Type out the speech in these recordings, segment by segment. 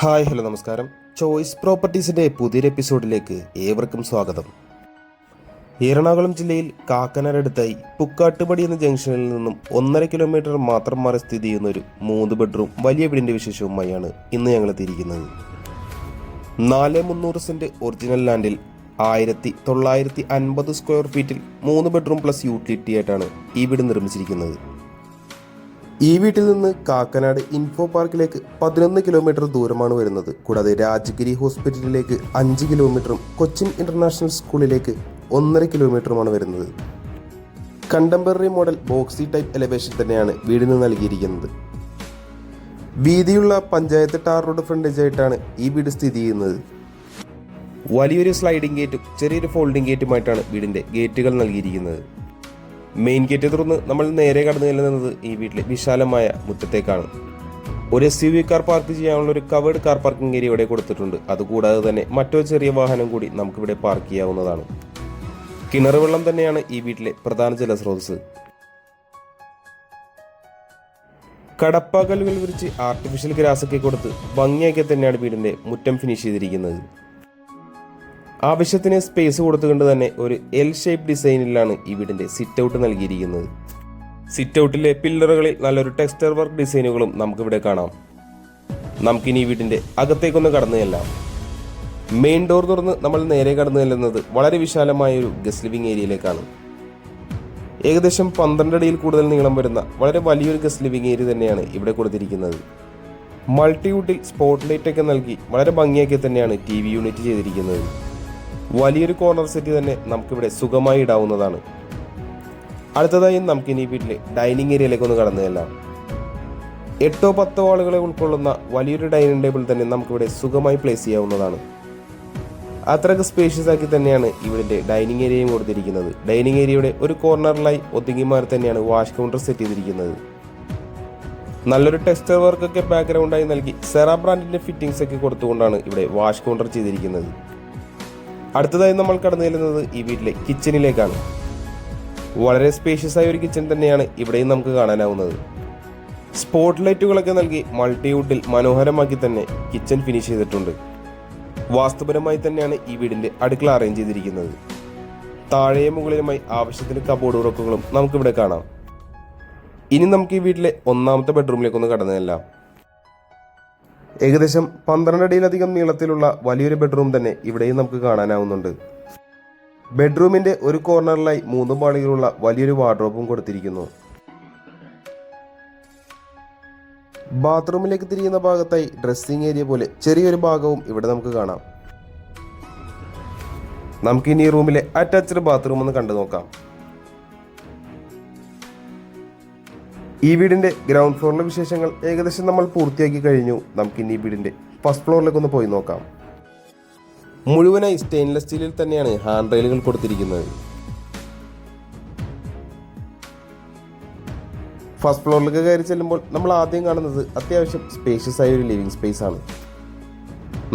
Hi hello നമസ്കാരം. Choice പ്രോപ്പർട്ടീസിൻ്റെ പുതിയൊരു എപ്പിസോഡിലേക്ക് ഏവർക്കും സ്വാഗതം. എറണാകുളം ജില്ലയിൽ കാക്കനാടടുത്തായി പുക്കാട്ടുപടി എന്ന ജംഗ്ഷനിൽ നിന്നും 1.5 കിലോമീറ്റർ മാത്രം മാറി സ്ഥിതി ചെയ്യുന്ന ഒരു 3 ബെഡ്റൂം വലിയ വീടിൻ്റെ വിശേഷവുമായാണ് ഇന്ന് ഞങ്ങൾ എത്തിയിരിക്കുന്നത്. 4,300 സെൻറ്റ് ഒറിജിനൽ ലാൻഡിൽ 1950 സ്ക്വയർ ഫീറ്റിൽ 3 ബെഡ്റൂം പ്ലസ് യൂട്ടിലിറ്റി ആയിട്ടാണ് ഈ വീട് നിർമ്മിച്ചിരിക്കുന്നത്. ഈ വീട്ടിൽ നിന്ന് കാക്കനാട് ഇൻഫോ പാർക്കിലേക്ക് 11 കിലോമീറ്റർ ദൂരമാണ് വരുന്നത്. കൂടാതെ രാജഗിരി ഹോസ്പിറ്റലിലേക്ക് 5 കിലോമീറ്ററും കൊച്ചിൻ ഇന്റർനാഷണൽ സ്കൂളിലേക്ക് 1.5 കിലോമീറ്ററുമാണ് വരുന്നത്. Contemporary model boxy type elevation തന്നെയാണ് വീടിന് നൽകിയിരിക്കുന്നത്. വീതിയുള്ള പഞ്ചായത്ത് ടാർ റോഡ് ഫ്രണ്ടേജ് ആയിട്ടാണ് ഈ വീട് സ്ഥിതി ചെയ്യുന്നത്. വലിയൊരു സ്ലൈഡിംഗ് ഗേറ്റും ചെറിയൊരു ഫോൾഡിംഗ് ഗേറ്റുമായിട്ടാണ് വീടിന്റെ ഗേറ്റുകൾ നൽകിയിരിക്കുന്നത്. മെയിൻ ഗേറ്റ് തുറന്ന് നമ്മൾ നേരെ കടന്നു ചെല്ലുന്നത് ഈ വീട്ടിലെ വിശാലമായ മുറ്റത്തേക്കാണ്. ഒരു SUV കാർ പാർക്ക് ചെയ്യാനുള്ള ഒരു കവേർഡ് കാർ പാർക്കിംഗ് ഏരിയ ഇവിടെ കൊടുത്തിട്ടുണ്ട്. അതുകൂടാതെ തന്നെ മറ്റൊരു ചെറിയ വാഹനം കൂടി നമുക്കിവിടെ പാർക്ക് ചെയ്യാവുന്നതാണ്. കിണർ വെള്ളം തന്നെയാണ് ഈ വീട്ടിലെ പ്രധാന ജലസ്രോതസ്. കടപ്പാക്കല്ലുകൾ വിരിച്ച് ആർട്ടിഫിഷ്യൽ ഗ്രാസ് ഒക്കെ കൊടുത്ത് ഭംഗിയാക്കി തന്നെയാണ് വീടിന്റെ മുറ്റം ഫിനിഷ് ചെയ്തിരിക്കുന്നത്. ആവശ്യത്തിന് സ്പേസ് കൊടുത്തുകൊണ്ട് തന്നെ ഒരു L ഷേപ്പ് ഡിസൈനിലാണ് ഈ വീടിന്റെ സിറ്റ് ഔട്ട് നൽകിയിരിക്കുന്നത്. സിറ്റ് ഔട്ടിലെ പില്ലറുകളിൽ നല്ലൊരു ടെക്സ്ചർ വർക്ക് ഡിസൈനുകളും നമുക്കിവിടെ കാണാം. നമുക്കിനി ഈ വീടിന്റെ അകത്തേക്കൊന്ന് കടന്നു ചെല്ലാം. മെയിൻ ഡോർ തുറന്ന് നമ്മൾ നേരെ കടന്നു ചെല്ലുന്നത് വളരെ വിശാലമായ ഒരു ഗസ്റ്റ് ലിവിംഗ് ഏരിയയിലേക്കാണ്. ഏകദേശം 12 അടിയിൽ കൂടുതൽ നീളം വരുന്ന വളരെ വലിയൊരു ഗസ്റ്റ് ലിവിംഗ് ഏരിയ തന്നെയാണ് ഇവിടെ കൊടുത്തിരിക്കുന്നത്. മൾട്ടിവുഡിൽ സ്പോട്ട് ലൈറ്റ് ഒക്കെ നൽകി വളരെ ഭംഗിയാക്കി തന്നെയാണ് TV യൂണിറ്റ് ചെയ്തിരിക്കുന്നത്. വലിയൊരു കോർണർ സെറ്റ് തന്നെ നമുക്കിവിടെ സുഖമായി ഇടാവുന്നതാണ്. അടുത്തതായി നമുക്കിനി വീട്ടിലെ ഡൈനിങ് ഏരിയയിലേക്ക് ഒന്ന് കടന്നു ചെല്ലാം. 8-10 ആളുകളെ ഉൾക്കൊള്ളുന്ന വലിയൊരു ഡൈനിങ് ടേബിൾ തന്നെ നമുക്കിവിടെ സുഖമായി പ്ലേസ് ചെയ്യാവുന്നതാണ്. അത്രയ്ക്ക് സ്പേഷ്യസ് ആക്കി തന്നെയാണ് ഇവിടുത്തെ ഡൈനിങ് ഏരിയയും കൊടുത്തിരിക്കുന്നത്. ഡൈനിങ് ഏരിയയുടെ ഒരു കോർണറിലായി ഒതുങ്ങിമാറി തന്നെയാണ് വാഷ് കൗണ്ടർ സെറ്റ് ചെയ്തിരിക്കുന്നത്. നല്ലൊരു ടെക്സ്ചർ വർക്കൊക്കെ ബാക്ക്ഗ്രൗണ്ടായി നൽകി സെറ ബ്രാൻഡിന്റെ ഫിറ്റിംഗ്സ് ഒക്കെ കൊടുത്തുകൊണ്ടാണ് ഇവിടെ വാഷ് കൗണ്ടർ ചെയ്തിരിക്കുന്നത്. അടുത്തതായി നമ്മൾ കടന്നു ചെല്ലുന്നത് ഈ വീട്ടിലെ കിച്ചണിലേക്കാണ്. വളരെ സ്പേഷ്യസ് ആയ ഒരു കിച്ചൺ തന്നെയാണ് ഇവിടെയും നമുക്ക് കാണാനാവുന്നത്. സ്പോട്ട് ലൈറ്റുകളൊക്കെ നൽകി മൾട്ടിവുഡിൽ മനോഹരമാക്കി തന്നെ കിച്ചൺ ഫിനിഷ് ചെയ്തിട്ടുണ്ട്. വാസ്തുപരമായി തന്നെയാണ് ഈ വീടിന്റെ അടുക്കള അറേഞ്ച് ചെയ്തിരിക്കുന്നത്. താഴെയും മുകളിലുമായി ആവശ്യത്തിന് കബോർഡ് ഉറക്കുകളും നമുക്കിവിടെ കാണാം. ഇനി നമുക്ക് ഈ വീട്ടിലെ 1ാമത്തെ ബെഡ്റൂമിലേക്കൊന്ന് കടന്നു ചെല്ലാം. ഏകദേശം 12 അടിയിലധികം നീളത്തിലുള്ള വലിയൊരു ബെഡ്റൂം തന്നെ ഇവിടെയും നമുക്ക് കാണാനാവുന്നുണ്ട്. ബെഡ്റൂമിന്റെ ഒരു കോർണറിലായി 3 പാളികളുള്ള വലിയൊരു വാർഡ്രോബും കൊടുത്തിരിക്കുന്നു. ബാത്റൂമിലേക്ക് തിരിയുന്ന ഭാഗത്തായി ഡ്രസ്സിംഗ് ഏരിയ പോലെ ചെറിയൊരു ഭാഗവും ഇവിടെ നമുക്ക് കാണാം. നമുക്കിനി ഈ റൂമിലെ അറ്റാച്ച്ഡ് ബാത്റൂം ഒന്ന് കണ്ടു നോക്കാം. ഈ വീടിന്റെ ഗ്രൗണ്ട് ഫ്ലോറിലെ വിശേഷങ്ങൾ ഏകദേശം നമ്മൾ പൂർത്തിയാക്കി കഴിഞ്ഞു. നമുക്കിനി ഈ വീടിന്റെ ഫസ്റ്റ് ഫ്ലോറിലേക്ക് ഒന്ന് പോയി നോക്കാം. മുഴുവനായി സ്റ്റെയിൻലെസ് സ്റ്റീലിൽ തന്നെയാണ് ഹാൻഡ് റെയിലുകൾ കൊടുത്തിരിക്കുന്നത്. ഫസ്റ്റ് ഫ്ലോറിലേക്ക് കയറി ചെല്ലുമ്പോൾ നമ്മൾ ആദ്യം കാണുന്നത് അത്യാവശ്യം സ്പേഷ്യസ് ആയ ഒരു ലിവിംഗ് സ്പേസ് ആണ്.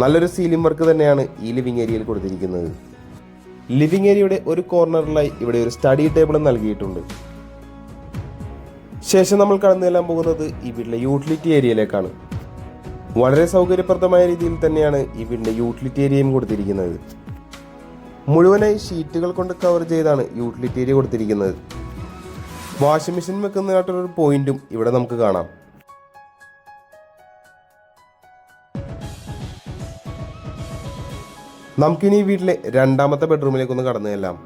നല്ലൊരു സീലിംഗ് വർക്ക് തന്നെയാണ് ഈ ലിവിംഗ് ഏരിയയിൽ കൊടുത്തിരിക്കുന്നത്. ലിവിംഗ് ഏരിയയുടെ ഒരു കോർണറിലായി ഇവിടെ ഒരു സ്റ്റഡി ടേബിൾ നൽകിയിട്ടുണ്ട്. ശേഷം നമ്മൾ കടന്നു ചെല്ലാൻ പോകുന്നത് ഈ വീട്ടിലെ യൂട്ടിലിറ്റി ഏരിയയിലേക്കാണ്. വളരെ സൗകര്യപ്രദമായ രീതിയിൽ തന്നെയാണ് ഈ വീടിന്റെ യൂട്ടിലിറ്റി ഏരിയയും കൊടുത്തിരിക്കുന്നത്. മുഴുവനായി ഷീറ്റുകൾ കൊണ്ട് കവർ ചെയ്താണ് യൂട്ടിലിറ്റി ഏരിയ കൊടുത്തിരിക്കുന്നത്. വാഷിംഗ് മെഷീൻ വെക്കുന്നതായിട്ടൊരു പോയിന്റും ഇവിടെ നമുക്ക് കാണാം. നമുക്കിനി ഈ വീട്ടിലെ 2ാമത്തെ ബെഡ്റൂമിലേക്കൊന്ന് കടന്നു ചെല്ലാം.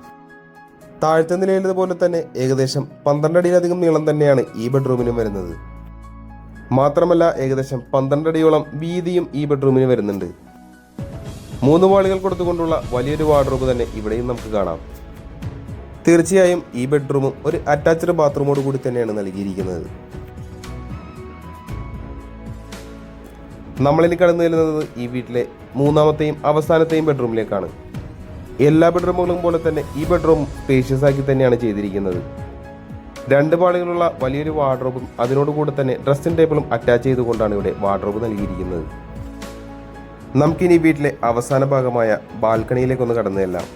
താഴത്തെ നിലയിലതുപോലെ തന്നെ ഏകദേശം 12 അടിയിലധികം നീളം തന്നെയാണ് ഈ ബെഡ്റൂമിനും വരുന്നത്. മാത്രമല്ല ഏകദേശം 12 അടിയോളം വീതിയും ഈ ബെഡ്റൂമിന് വരുന്നുണ്ട്. 3 പാളികൾ കൊടുത്തുകൊണ്ടുള്ള വലിയൊരു വാർഡ്രോബ് തന്നെ ഇവിടെയും നമുക്ക് കാണാം. തീർച്ചയായും ഈ ബെഡ്റൂമും ഒരു അറ്റാച്ച്ഡ് ബാത്റൂമോട് കൂടി തന്നെയാണ് നൽകിയിരിക്കുന്നത്. നമ്മളിനി കടന്നു ചെല്ലുന്നത് ഈ വീട്ടിലെ 3ാമത്തെയും അവസാനത്തെയും ബെഡ്റൂമിലേക്കാണ്. എല്ലാ ബെഡ്റൂമുകളും പോലെ തന്നെ ഈ ബെഡ്റൂം സ്പേഷ്യസ് ആക്കി തന്നെയാണ് ചെയ്തിരിക്കുന്നത്. 2 പാളികളുള്ള വലിയൊരു വാർഡ്രോബും അതിനോടുകൂടെ തന്നെ ഡ്രസ്സിംഗ് ടേബിളും അറ്റാച്ച് ചെയ്തുകൊണ്ടാണ് ഇവിടെ വാർഡ്രോബ് നൽകിയിരിക്കുന്നത്. നമുക്കിനി വീട്ടിലെ അവസാന ഭാഗമായ ബാൽക്കണിയിലേക്കൊന്ന് കടന്നു ചെല്ലാം.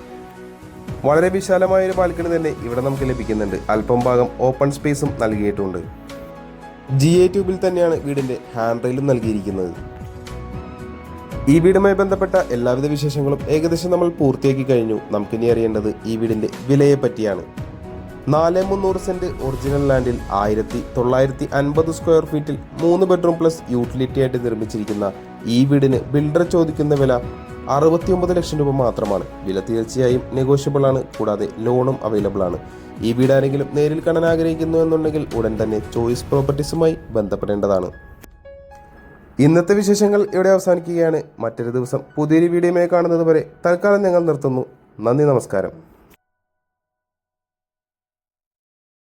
വളരെ വിശാലമായ ഒരു ബാൽക്കണി തന്നെ ഇവിടെ നമുക്ക് ലഭിക്കുന്നുണ്ട്. അല്പം ഭാഗം ഓപ്പൺ സ്പേസും നൽകിയിട്ടുണ്ട്. GA ട്യൂബിൽ തന്നെയാണ് വീടിന്റെ ഹാൻഡ് റെയിലും നൽകിയിരിക്കുന്നത്. ഈ വീടുമായി ബന്ധപ്പെട്ട എല്ലാവിധ വിശേഷങ്ങളും ഏകദേശം നമ്മൾ പൂർത്തിയാക്കി കഴിഞ്ഞു. നമുക്കിനി അറിയേണ്ടത് ഈ വീടിന്റെ വിലയെ പറ്റിയാണ്. 4,300 സെന്റ് ഒറിജിനൽ ലാൻഡിൽ 1,950 സ്ക്വയർ ഫീറ്റിൽ 3 ബെഡ്റൂം പ്ലസ് യൂട്ടിലിറ്റി ആയിട്ട് നിർമ്മിച്ചിരിക്കുന്ന ഈ വീടിന് ബിൽഡർ ചോദിക്കുന്ന വില 69 ലക്ഷം രൂപ മാത്രമാണ്. വില തീർച്ചയായും നെഗോഷ്യബിൾ ആണ്. കൂടാതെ ലോണും അവൈലബിൾ ആണ്. ഈ വീട് ആരെങ്കിലും നേരിൽ കാണാൻ ആഗ്രഹിക്കുന്നു എന്നുണ്ടെങ്കിൽ ഉടൻ തന്നെ ചോയ്സ് പ്രോപ്പർട്ടീസുമായി ബന്ധപ്പെടേണ്ടതാണ്. ഇന്നത്തെ വിശേഷങ്ങൾ ഇവിടെ അവസാനിക്കുകയാണ്. മറ്റൊരു ദിവസം പുതിയൊരു വീഡിയോയുമായി കാണുന്നത് വരെ തൽക്കാലം ഞങ്ങൾ നിർത്തുന്നു. നന്ദി, നമസ്കാരം.